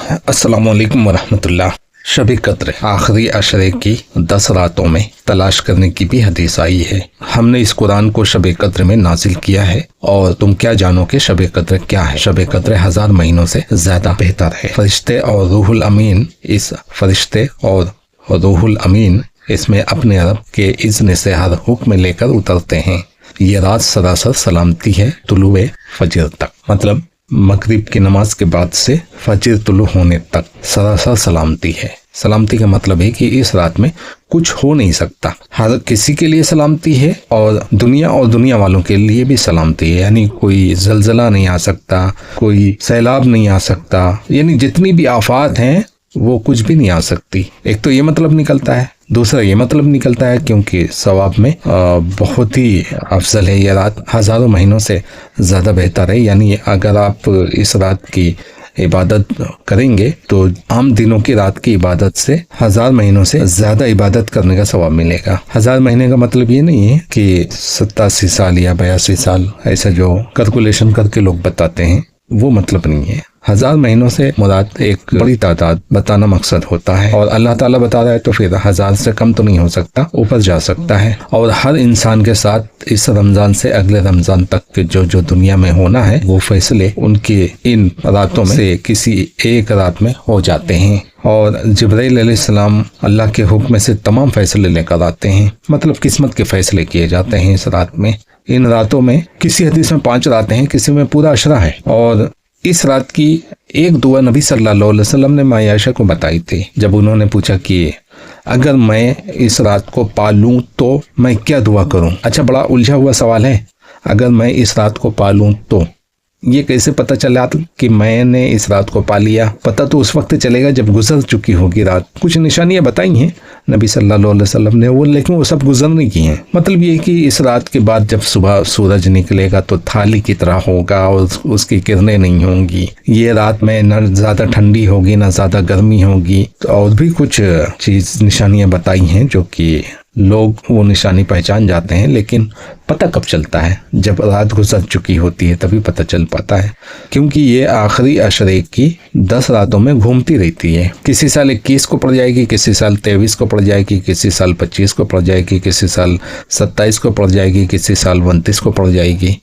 अस्सलाम वालेकुम वरहमतुल्लाह। शब कद्र आखिरी अशरे की 10 रातों में तलाश करने की भी हदीस आई है। हमने इस कुरान को शब कद्र में नाजिल किया है और तुम क्या जानो कि शब कद्र क्या है। शब कद्र 1000 महीनों से ज्यादा बेहतर है। फरिश्ते और रूहुल अमीन इसमें अपने रब के इज़्न से हर हुक्म लेकर उतरते हैं। ये रात सरासर सलामती है तुलुए फजर तक, मतलब मगरिब की नमाज के बाद से फजर तुलु होने तक सरासर सलामती है। सलामती का मतलब है कि इस रात में कुछ हो नहीं सकता। हर किसी के लिए सलामती है और दुनिया वालों के लिए भी सलामती है। यानी कोई जलजला नहीं आ सकता, कोई सैलाब नहीं आ सकता, यानी जितनी भी आफात हैं वो कुछ भी नहीं आ सकती। एक तो ये मतलब निकलता है, दूसरा ये मतलब निकलता है क्योंकि सवाब में बहुत ही अफजल है। यह रात हज़ारों महीनों से ज़्यादा बेहतर है। यानी अगर आप इस रात की इबादत करेंगे तो आम दिनों की रात की इबादत से 1000 महीनों से ज़्यादा इबादत करने का सवाब मिलेगा। 1000 महीने का मतलब ये नहीं है कि 87 साल या 82 साल ऐसा जो कैलकुलेशन करके लोग बताते हैं, वो मतलब नहीं है। 1000 महीनों से मुराद एक बड़ी तादाद बताना मकसद होता है और अल्लाह ताला बता रहा है तो फिर 1000 से कम तो नहीं हो सकता, ऊपर जा सकता है। और हर इंसान के साथ इस रमज़ान से अगले रमज़ान तक के जो दुनिया में होना है वो फैसले उनके इन रातों में से किसी एक रात में हो जाते हैं। और जिब्राइल अलैहिस्सलाम अल्लाह के हुक्म से तमाम फैसले लेकर आते हैं, मतलब किस्मत के फैसले किए जाते हैं इस रात में। इन रातों में किसी हदीस में 5 रातें हैं, किसी में पूरा अशरा है। और इस रात की एक दुआ नबी सल्लल्लाहु अलैहि वसल्लम ने माँ आयशा को बताई थी। जब उन्होंने पूछा कि अगर मैं इस रात को पालूं तो मैं क्या दुआ करूं। अच्छा, बड़ा उलझा हुआ सवाल है। अगर मैं इस रात को पालूं तो ये कैसे पता चला कि मैंने इस रात को पा लिया? पता तो उस वक्त चलेगा जब गुजर चुकी होगी रात। कुछ निशानियां बताई हैं नबी सल्लल्लाहु अलैहि वसल्लम ने, लेकिन वो सब गुजरने की हैं। मतलब ये कि इस रात के बाद जब सुबह सूरज निकलेगा तो थाली की तरह होगा और उसकी किरणें नहीं होंगी। ये रात में न ज़्यादा ठंडी होगी न ज़्यादा गर्मी होगी। और भी कुछ चीज़ निशानियाँ बताई हैं जो कि लोग वो निशानी पहचान जाते हैं, लेकिन पता कब चलता है? जब रात गुजर चुकी होती है तभी पता चल पाता है, क्योंकि ये आखिरी अशरे की 10 रातों में घूमती रहती है। किसी साल 21 को पड़ जाएगी, किसी साल 23 को पड़ जाएगी, किसी साल 25 को पड़ जाएगी, किसी साल 27 को पड़ जाएगी, किसी साल 29 को पड़ जाएगी।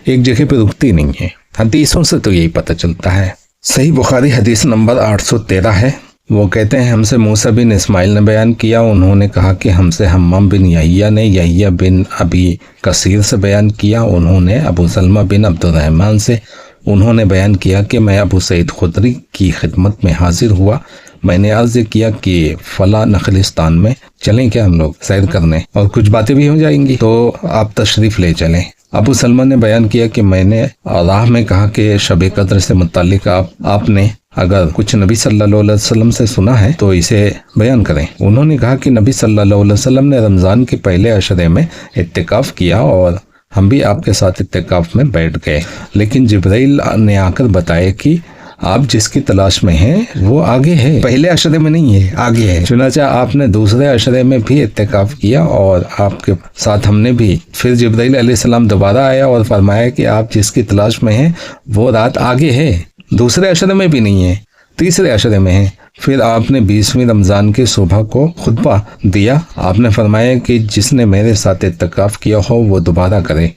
एक जगह पे रुकती नहीं है। हदीसों से तो यही पता चलता है। सही बुखारी हदीस नंबर 813 है। वो कहते हैं, हमसे मूसा बिन इस्माइल ने बयान किया, उन्होंने कहा कि हमसे हम्माम बिन यहिया ने यहिया बिन अबी कसीर से बयान किया, उन्होंने अबू सलमा बिन अब्दुर्रहमान से उन्होंने बयान किया कि मैं अबू सईद खुदरी की खिदमत में हाजिर हुआ। मैंने अर्ज किया कि फला नखलिस्तान में चलें क्या हम लोग सैर करने, और कुछ बातें भी हो जाएंगी तो आप तशरीफ़ ले चलें। अबू सलमा ने बयान किया कि मैंने राह में कहा कि शब कद्र से मुतालिक आपने अगर कुछ नबी सल्लल्लाहु अलैहि वसल्लम से सुना है तो इसे बयान करें। उन्होंने कहा कि नबी सल्लल्लाहु अलैहि वसल्लम ने रमज़ान के पहले अशरे में इत्तिकाफ़ किया और हम भी आपके साथ इत्तिकाफ़ में बैठ गए, लेकिन जिब्राइल ने आकर बताया कि आप जिसकी तलाश में हैं वो आगे है, पहले अशरे में नहीं है, आगे है। चुनांचे आपने दूसरे अशरे में भी इत्तिकाफ़ किया और आपके साथ हमने भी। फिर जिब्राइल अलैहिस्सलाम दोबारा आया और फरमाया कि आप जिसकी तलाश में हैं वो रात आगे है, दूसरे अशरे में भी नहीं है, तीसरे अशरे में है। फिर आपने 20वीं रमज़ान की सुबह को खुतबा दिया। आपने फरमाया कि जिसने मेरे साथ इत्तिकाफ़ किया हो वो दोबारा करे,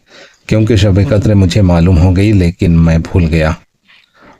क्योंकि शब कद्र मुझे मालूम हो गई लेकिन मैं भूल गया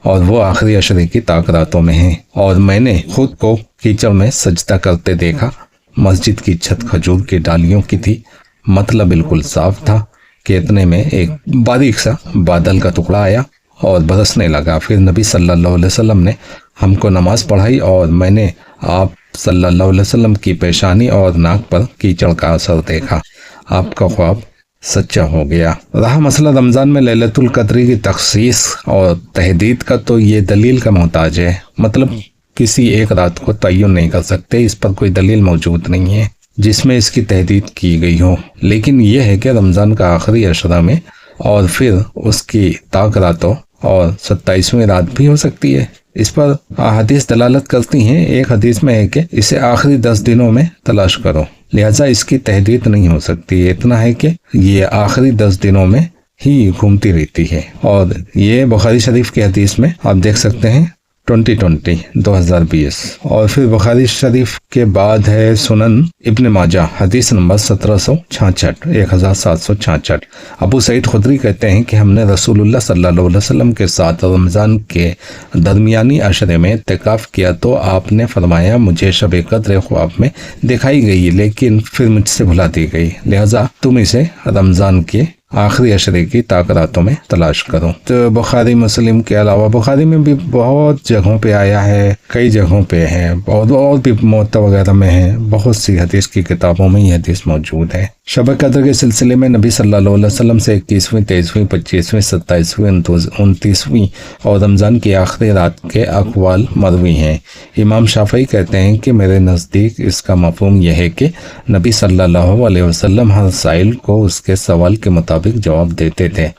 और वो आखिरी अशरे की ताक रातों में है। और मैंने खुद को कीचड़ में सजदा करते देखा। मस्जिद की छत खजूर की डालियों की थी, मतलब बिल्कुल साफ था कि इतने में एक बारीक सा बादल का टुकड़ा आया और बरसने लगा। फिर नबी सल्लल्लाहु अलैहि वसल्लम ने हमको नमाज पढ़ाई और मैंने आप सल्लल्लाहु अलैहि वसल्लम की पेशानी और नाक पर कीचड़ का असर देखा। आपका ख्वाब सच्चा हो गया। रहा मसला रमज़ान में लैलतुल क़द्र की तखसीस और तहदीद का, तो ये दलील का मोहताज है। मतलब किसी एक रात को तय्युन नहीं कर सकते, इस पर कोई दलील मौजूद नहीं है जिसमें इसकी तहदीद की गई हो। लेकिन यह है कि रमज़ान का आखिरी अशरा में और फिर उसकी ताक रातों और 27वीं रात भी हो सकती है। इस पर हदीस दलालत करती हैं। एक हदीस में है कि इसे आखिरी 10 दिनों में तलाश करो, लिहाजा इसकी तहदीद नहीं हो सकती। इतना है कि ये आखिरी 10 दिनों में ही घूमती रहती है। और ये बुखारी शरीफ की हदीस में आप देख सकते हैं, 2020 और फिर बुखारी शरीफ के बाद है सुनन इब्न माजा, हदीस नंबर 1766 अबू सईद खुदरी कहते हैं कि हमने रसूलुल्लाह सल्लल्लाहु अलैहि वसल्लम के साथ रमज़ान के दरमियानी अशरे में इत्तिकाफ़ किया तो आपने फरमाया मुझे शब कद्र ख्वाब में दिखाई गई लेकिन फिर मुझसे भुला दी गई, लिहाजा तुम इसे रमज़ान के आखिरी अशरे की ताकरातों में तलाश करो। तो बुखारी मुस्लिम के अलावा बुखारी में भी बहुत जगहों पे आया है, कई जगहों पे है और भी मुअत्ता वगैरह में है, बहुत सी हदीस की किताबों में ये हदीस मौजूद है। शब कद्र के सिलसिले में नबी सल्लल्लाहु अलैहि वसल्लम से 21वीं, 23वीं, 25वीं, 27वीं, 29वीं और रमज़ान की आखिरी रात के अक़वाल मरवी हैं। इमाम शाफ़ई कहते हैं कि मेरे नज़दीक इसका मफ़हूम यह है कि नबी सल्लल्लाहु अलैहि वसल्लम हर साइल को उसके सवाल के मुताबिक जवाब देते थे।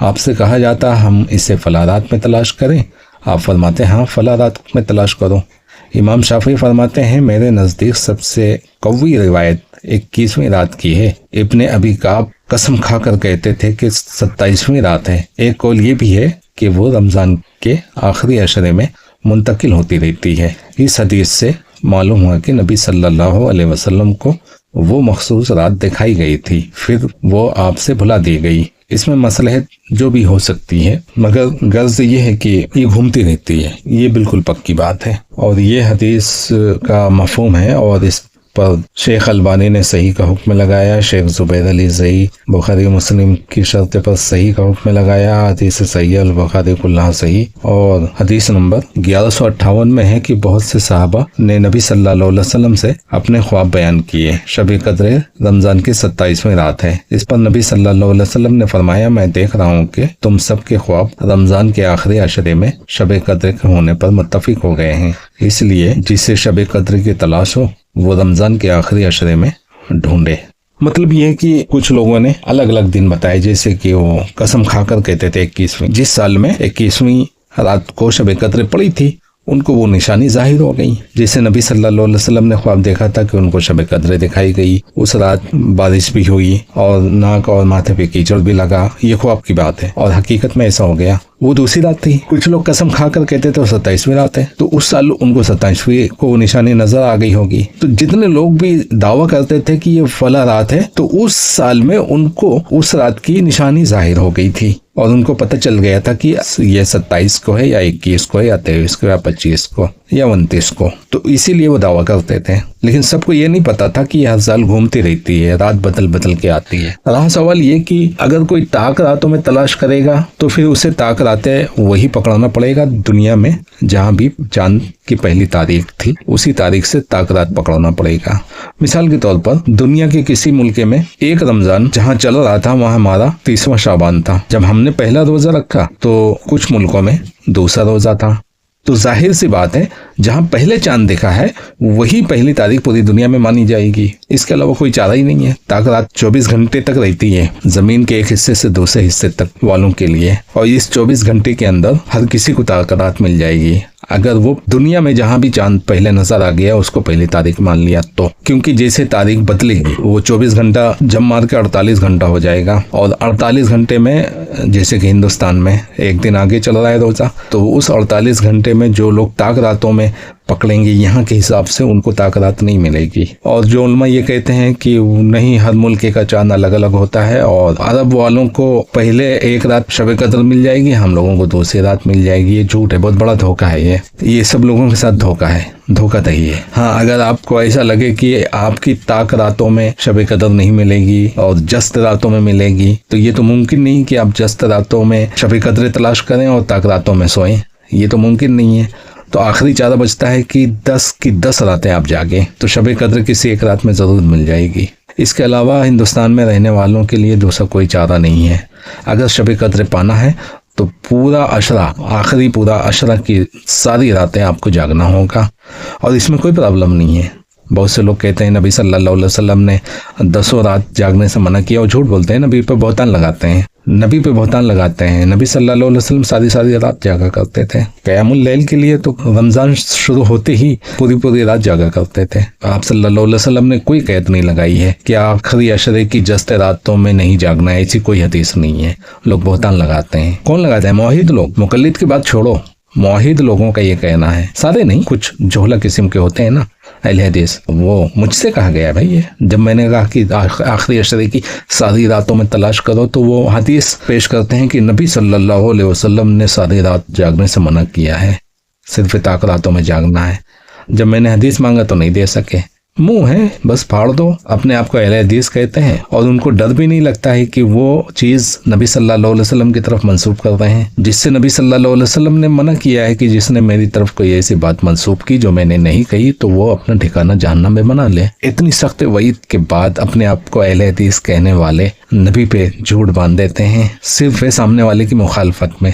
आपसे कहा जाता हम इसे फला रात में तलाश करें, आप फरमाते हाँ फला रात में तलाश करो। इमाम शाफ़ी फरमाते हैं मेरे नज़दीक सबसे कवी रिवायत 21वीं रात की है। इब्ने अबी काब कसम खाकर कहते थे कि 27वीं रात है। एक कौल ये भी है कि वो रमज़ान के आखिरी अशरे में मुंतकिल होती रहती है। इस हदीस से मालूम हुआ कि नबी सल्लल्लाहु अलैहि वसल्लम को वो मखसूस रात दिखाई गई थी, फिर वो आपसे भुला दी गई। इसमें मसलहत जो भी हो सकती है, मगर गर्ज ये है कि ये घूमती रहती है, ये बिल्कुल पक्की बात है और ये हदीस का मफहूम है और इस पर शेख अलबानी ने सही का हुक्म लगाया, शेख जुबैर अली ज़ई बुखारी मुस्लिम की शर्त पर सही का हुक्म लगाया, हदीस सही अल बुखारी कुल्लाह सही। और हदीस नंबर 1158 में है कि बहुत से सहाबा ने नबी सल्लल्लाहु अलैहि वसल्लम से अपने ख्वाब बयान किए। शब कद्र रमज़ान की 27वीं रात है। इस पर नबी सल्लल्लाहु अलैहि वसल्लम ने फरमाया मैं देख रहा हूँ कि तुम सब के ख्वाब रमज़ान के आखिरी अशरे में शब कद्र के होने पर मुत्तफिक हो गए हैं, इसलिए जिसे शब कद्र की तलाश हो वो रमज़ान के आखिरी अशरे में ढूंढे। मतलब ये है कि कुछ लोगों ने अलग अलग दिन बताए, जैसे कि वो कसम खाकर कहते थे 21वीं, जिस साल में 21वीं रात को शब कद्र पड़ी थी उनको वो निशानी जाहिर हो गई। जैसे नबी सल्लल्लाहु अलैहि वसल्लम ने ख्वाब देखा था कि उनको शब कद्र दिखाई गई, उस रात बारिश भी हुई और नाक और माथे पे कीचड़ भी लगा, ये ख्वाब की बात है और हकीकत में ऐसा हो गया। वो दूसरी रात थी। कुछ लोग कसम खाकर कहते थे 27वीं रात है, तो उस साल उनको 27वीं को निशानी नजर आ गई होगी। तो जितने लोग भी दावा करते थे कि ये फला रात है, तो उस साल में उनको उस रात की निशानी जाहिर हो गई थी और उनको पता चल गया था कि ये 27 को है या 21 को है या 23 को या 25 को या 29 को, तो इसीलिए वो दावा करते थे। लेकिन सबको ये नहीं पता था कि हर साल घूमती रहती है, रात बदल बदल के आती है। रहा सवाल ये कि अगर कोई ताक रातों में तलाश करेगा तो फिर उसे ताक रातें वही पकड़ना पड़ेगा दुनिया में जहाँ भी चांद की पहली तारीख थी, उसी तारीख से ताक रात पकड़ना पड़ेगा। मिसाल के तौर पर दुनिया के किसी मुल्क में एक रमजान जहाँ चल रहा था वहाँ हमारा 30वां शाबान था। जब हमने पहला रोजा रखा तो कुछ मुल्कों में दूसरा रोजा था। तो जाहिर सी बात है जहां पहले चांद देखा है वही पहली तारीख पूरी दुनिया में मानी जाएगी। इसके अलावा कोई चारा ही नहीं है। ताक रात 24 घंटे तक रहती है जमीन के एक हिस्से से दूसरे हिस्से तक वालों के लिए, और इस 24 घंटे के अंदर हर किसी को ताक रात मिल जाएगी अगर वो दुनिया में जहां भी चांद पहले नजर आ गया उसको पहली तारीख मान लिया तो। क्योंकि जैसे तारीख बदलेगी वो 24 घंटा जम मार के 48 घंटा हो जाएगा, और 48 घंटे में जैसे कि हिंदुस्तान में एक दिन आगे चल रहा है रोजा, तो उस 48 घंटे में जो लोग ताक रातों में पकड़ेंगे यहाँ के हिसाब से उनको ताक रात नहीं मिलेगी। और जो उलमा ये कहते हैं कि नहीं, हर मुल्क का चांद अलग अलग होता है और अरब वालों को पहले एक रात शब कद्र मिल जाएगी, हम लोगों को दूसरी रात मिल जाएगी। ये झूठ है, बहुत बड़ा धोखा है। ये सब लोगों के साथ धोखा है, धोखाधड़ी है। हाँ, अगर आपको ऐसा लगे कि आपकी ताक रातों में शब कद्र नहीं मिलेगी और जस्त रातों में मिलेगी, तो ये तो मुमकिन नहीं कि आप जस्त रातों में शब कद्र तलाश करें और ताक रातों में सोएं, ये तो मुमकिन नहीं है। तो आखिरी चारा बचता है कि 10 की 10 रातें आप जागे तो शब कद्र किसी एक रात में ज़रूर मिल जाएगी। इसके अलावा हिंदुस्तान में रहने वालों के लिए दूसरा कोई चारा नहीं है। अगर शब कद्र पाना है तो पूरा अशरा, आखिरी पूरा अशरा की सारी रातें आपको जागना होगा, और इसमें कोई प्रॉब्लम नहीं है। बहुत से लोग कहते हैं नबी सल्लल्लाहु अलैहि वसल्लम ने 10 रात जागने से मना किया, और झूठ बोलते हैं, नबी पे बहतान लगाते हैं। नबी सल्लल्लाहु अलैहि वसल्लम सारी रात जागा करते थे। क़यामुल लैल के लिए तो रमज़ान शुरू होते ही पूरी रात जागा करते थे। आप सल्लल्लाहु अलैहि वसल्लम ने कोई कैद नहीं लगाई है कि आखिरी अशरे की जस्ते रातों में नहीं जागना है, ऐसी कोई हदीस नहीं है। लोग बहतान लगाते हैं। कौन लगाता है? मुआहिद लोग। मुक़ल्लिद की बात छोड़ो, موحد لوگوں کا یہ کہنا ہے، سارے نہیں، کچھ جھولا قسم کے ہوتے ہیں نا اہل حدیث، وہ مجھ سے کہا گیا بھائی یہ، جب میں نے کہا کہ آخری عشرے کی ساری راتوں میں تلاش کرو تو وہ حدیث پیش کرتے ہیں کہ نبی صلی اللہ علیہ وسلم نے ساری رات جاگنے سے منع کیا ہے، صرف طاق راتوں میں جاگنا ہے۔ جب میں نے حدیث مانگا تو نہیں دے سکے، منہ ہے بس پھاڑ دو، اپنے آپ کو اہل حدیث کہتے ہیں اور ان کو ڈر بھی نہیں لگتا ہے کہ وہ چیز نبی صلی اللہ علیہ وسلم کی طرف منسوب کر رہے ہیں، جس سے نبی صلی اللہ علیہ وسلم نے منع کیا ہے کہ جس نے میری طرف کوئی ایسی بات منسوب کی جو میں نے نہیں کہی تو وہ اپنا ٹھکانہ جہنم میں بنا لے۔ اتنی سخت وعید کے بعد اپنے آپ کو اہل حدیث کہنے والے نبی پہ جھوٹ باندھ دیتے ہیں صرف سامنے والے کی مخالفت میں۔